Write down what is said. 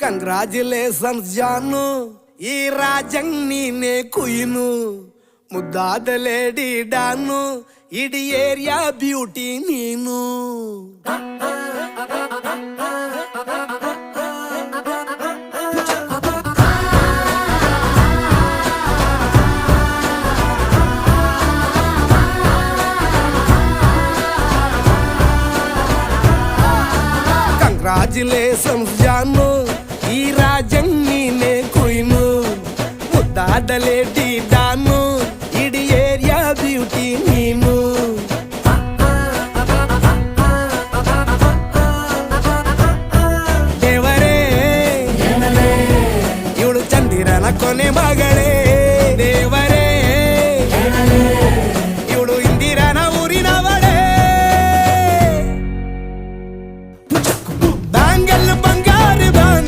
Congratulations ಜಾನು, ಈ ರಾಜಂಗ್ ನೀನೆ ಕುಯ್ನು, ಮುದ್ದಾದ ಲೇಡಿ ಡಾನು, ಇಡೀ ಏರಿಯಾ ಬ್ಯೂಟಿ ನೀನು. ಕಂಗ್ರಾಚುಲೇಷನ್ಸ್ ಜಾನು, ಈ ರಾಜಂಗ್ ನೀನೆ ಕುಯ್ನು, ಮುದ್ದಾದ ಲೇಡಿ ಡಾನು, ಇಡೀ ಏರಿಯಾ ಬ್ಯೂಟಿ ನೀನು. ದೇವರೇ ಇವಳು ಚಂದಿರನ ಕೊನೆ ಮಗಳೇ,